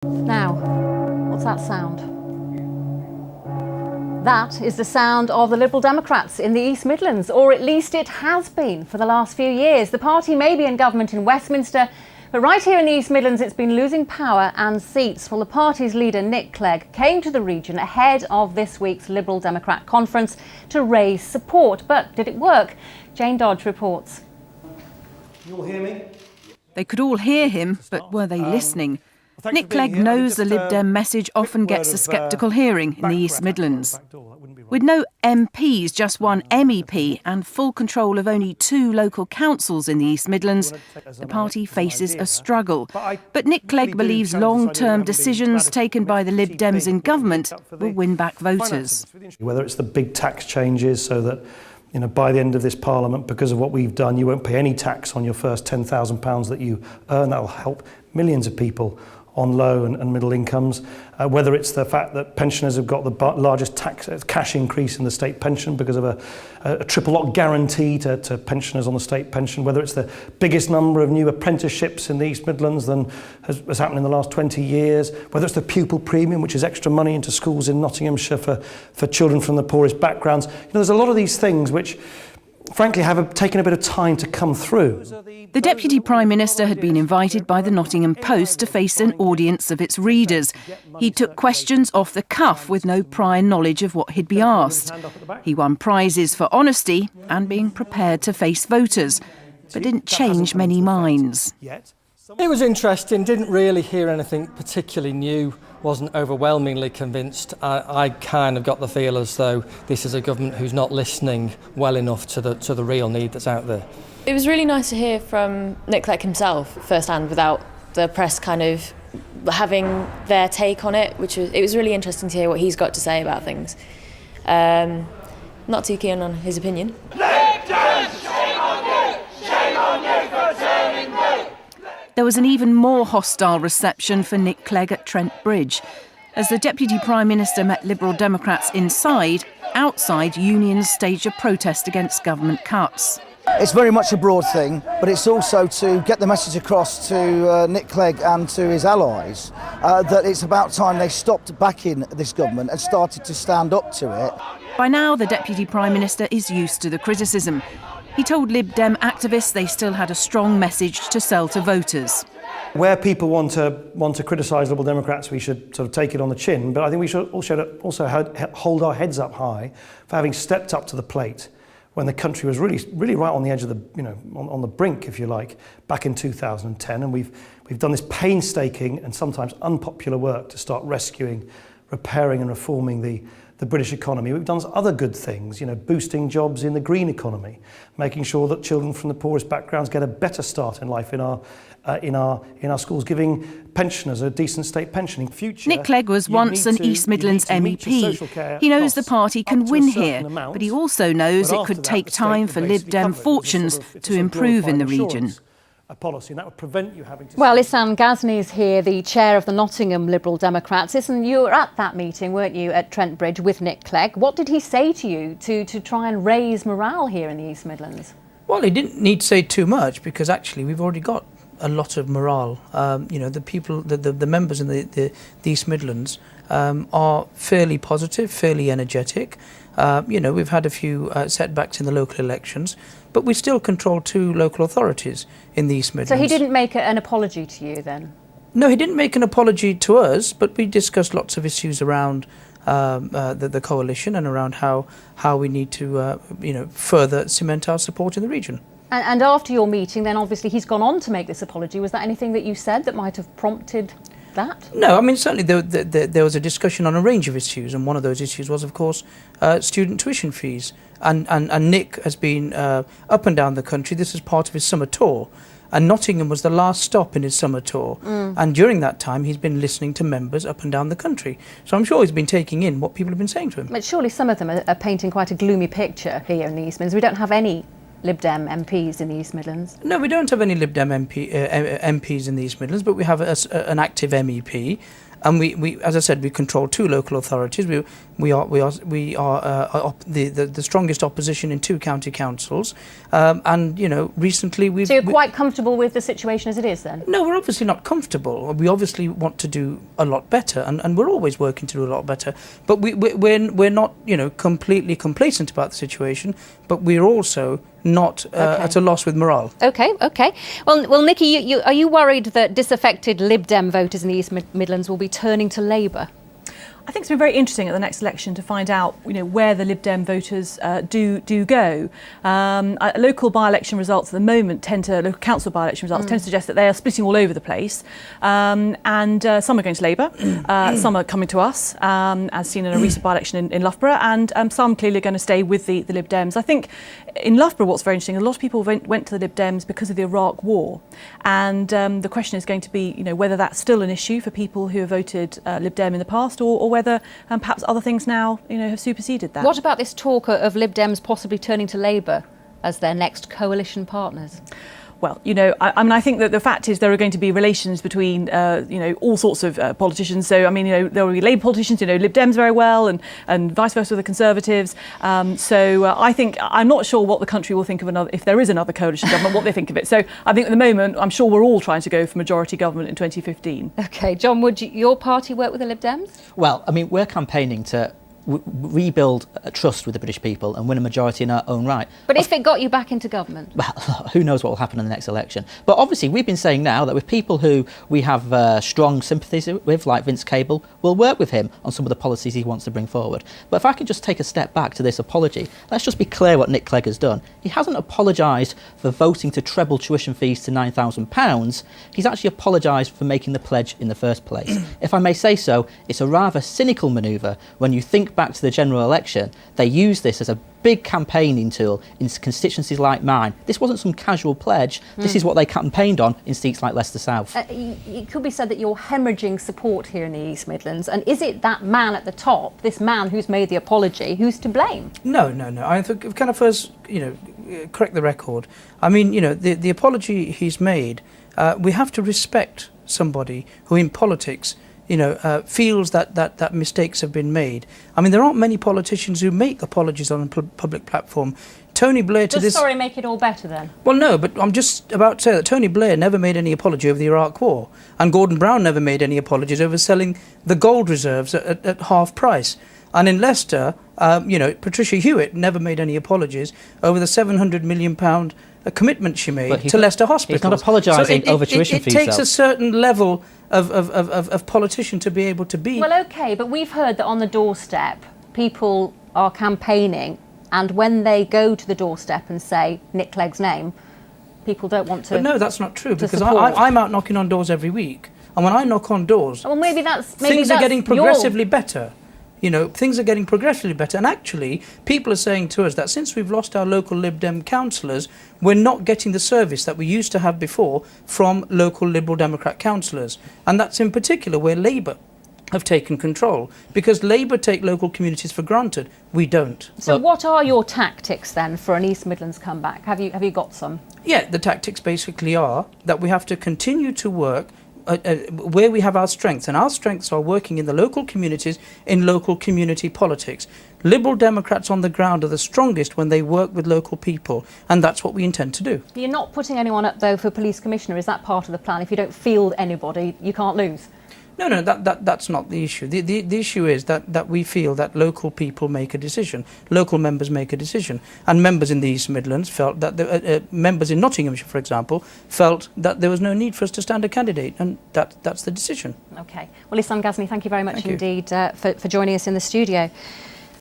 Now, what's that sound? That is the sound of the Liberal Democrats in the East Midlands, or at least it has been for the last few years. The party may be in government in Westminster, but right here in the East Midlands it's been losing power and seats. Well, the party's leader Nick Clegg came to the region ahead of this week's Liberal Democrat conference to raise support. But did it work? Jane Dodge reports. You all hear me? They could all hear him, but were they listening? Nick Clegg knows the Lib Dem message often gets a sceptical hearing in the East Midlands. With no MPs, just one MEP and full control of only 2 local councils in the East Midlands, the party faces a struggle. But Nick Clegg believes long-term decisions taken by the Lib Dems in government will win back voters. Whether it's the big tax changes so that by the end of this Parliament, because of what we've done, you won't pay any tax on your first £10,000 that you earn. That will help millions of people on low and middle incomes. Whether it's the fact that pensioners have got the largest cash increase in the state pension because of a triple lock guarantee to pensioners on the state pension. Whether it's the biggest number of new apprenticeships in the East Midlands than has happened in the last 20 years. Whether it's the pupil premium, which is extra money into schools in Nottinghamshire for children from the poorest backgrounds. There's a lot of these things which frankly have taken a bit of time to come through. The Deputy Prime Minister had been invited by the Nottingham Post to face an audience of its readers. He took questions off the cuff with no prior knowledge of what he'd be asked. He won prizes for honesty and being prepared to face voters, but didn't change many minds. It was interesting, didn't really hear anything particularly new, wasn't overwhelmingly convinced. I kind of got the feel as though this is a government who's not listening well enough to the real need that's out there. It was really nice to hear from Nick Clegg himself firsthand without the press kind of having their take on it, it was really interesting to hear what he's got to say about things. Not too keen on his opinion. There was an even more hostile reception for Nick Clegg at Trent Bridge. As the Deputy Prime Minister met Liberal Democrats inside, outside unions staged a protest against government cuts. It's very much a broad thing, but it's also to get the message across to Nick Clegg and to his allies that it's about time they stopped backing this government and started to stand up to it. By now, the Deputy Prime Minister is used to the criticism. He told Lib Dem activists they still had a strong message to sell to voters. Where people want to criticise Liberal Democrats, we should sort of take it on the chin, but I think we should also hold our heads up high for having stepped up to the plate when the country was really right on the edge of on the brink, if you like, back in 2010, and we've done this painstaking and sometimes unpopular work to start rescuing, repairing and reforming the British economy. We've done other good things, boosting jobs in the green economy, making sure that children from the poorest backgrounds get a better start in life in our schools, giving pensioners a decent state pension. In future, Nick Clegg was once an East Midlands MEP. He knows the party can win here, but he also knows it could take time for Lib Dem fortunes to improve in the region. A policy, and that would prevent you having to... Well, Ihsan Ghazni here, the chair of the Nottingham Liberal Democrats. Ihsan, you were at that meeting, weren't you, at Trent Bridge with Nick Clegg? What did he say to you to try and raise morale here in the East Midlands? Well, he didn't need to say too much because actually we've already got a lot of morale. The people, the members in the East Midlands are fairly positive, fairly energetic. We've had a few setbacks in the local elections, but we still control 2 local authorities in the East Midlands. So he didn't make an apology to you then? No, he didn't make an apology to us, but we discussed lots of issues around the coalition and around how we need to further cement our support in the region. And after your meeting, then obviously he's gone on to make this apology. Was that anything that you said that might have prompted that? No, I mean, certainly there was a discussion on a range of issues, and one of those issues was, of course, student tuition fees. And Nick has been up and down the country. This is part of his summer tour. And Nottingham was the last stop in his summer tour. And during that time, he's been listening to members up and down the country. So I'm sure he's been taking in what people have been saying to him. But surely some of them are painting quite a gloomy picture here in the East Midlands. We don't have any Lib Dem MPs in the East Midlands. No, we don't have any Lib Dem MPs in the East Midlands, but we have an active MEP. and we as I said, we control 2 local authorities. We are the strongest opposition in 2 county councils, and recently we've. So you're quite comfortable with the situation as it is, then? No, we're obviously not comfortable. We obviously want to do a lot better, and we're always working to do a lot better. But we're not completely complacent about the situation, but we're also not at a loss with morale. Okay. Well, Nikki, are you worried that disaffected Lib Dem voters in the East Midlands will be turning to Labour? I think it's been very interesting at the next election to find out, where the Lib Dem voters do go. Local by-election results at the moment local council by-election results tend to suggest that they are splitting all over the place, and some are going to Labour, some are coming to us, as seen in a recent by-election in Loughborough, and some clearly are going to stay with the Lib Dems. I think in Loughborough, what's very interesting, a lot of people went to the Lib Dems because of the Iraq War, and the question is going to be, whether that's still an issue for people who have voted Lib Dem in the past, or whether perhaps other things now, have superseded that. What about this talk of Lib Dems possibly turning to Labour as their next coalition partners? Well, I think that the fact is there are going to be relations between, all sorts of politicians. So, there will be Labour politicians, Lib Dems very well, and vice versa with the Conservatives. I think, I'm not sure what the country will think of if there is another coalition government, what they think of it. So I think at the moment, I'm sure we're all trying to go for majority government in 2015. OK, John, would your party work with the Lib Dems? Well, we're campaigning to rebuild a trust with the British people and win a majority in our own right. But if it got you back into government? Well, who knows what will happen in the next election. But obviously we've been saying now that with people who we have strong sympathies with, like Vince Cable, we'll work with him on some of the policies he wants to bring forward. But if I can just take a step back to this apology, let's just be clear what Nick Clegg has done. He hasn't apologised for voting to treble tuition fees to £9,000. He's actually apologised for making the pledge in the first place. If I may say so, it's a rather cynical manoeuvre when you think back to the general election. They used this as a big campaigning tool in constituencies like mine. This wasn't some casual pledge. This is what they campaigned on in seats like Leicester South. It could be said that you're hemorrhaging support here in the East Midlands. And is it that man at the top, this man who's made the apology, who's to blame? No. I think kind of first, correct the record. The apology he's made, we have to respect somebody who in politics feels that mistakes have been made. There aren't many politicians who make apologies on a public platform. Tony Blair to this... Sorry, make it all better then? Well, no, but I'm just about to say that Tony Blair never made any apology over the Iraq War, and Gordon Brown never made any apologies over selling the gold reserves at half price. And in Leicester, Patricia Hewitt never made any apologies over the £700 million commitment she made to Leicester Hospitals. He's not apologising over tuition fees. It takes a certain level of politician to be able to be... Well, OK, but we've heard that on the doorstep, people are campaigning, and when they go to the doorstep and say Nick Clegg's name, people don't want to... But no, that's not true, because I'm out knocking on doors every week. And when I knock on doors, well, things are getting progressively better. Things are getting progressively better. And actually, people are saying to us that since we've lost our local Lib Dem councillors, we're not getting the service that we used to have before from local Liberal Democrat councillors. And that's in particular where Labour have taken control, because Labour take local communities for granted. We don't. So what are your tactics then for an East Midlands comeback? Have you got some? Yeah, the tactics basically are that we have to continue to work where we have our strengths, and our strengths are working in the local communities, in local community politics. Liberal Democrats on the ground are the strongest when they work with local people, and that's what we intend to do. You're not putting anyone up, though, for police commissioner. Is that part of the plan? If you don't field anybody, you can't lose? No, that's not the issue. The issue is that we feel that local people make a decision, local members make a decision, and members in the East Midlands felt that members in Nottinghamshire, for example, felt that there was no need for us to stand a candidate, and that's the decision. OK. Well, Ihsan Ghazni, thank you very much indeed for joining us in the studio.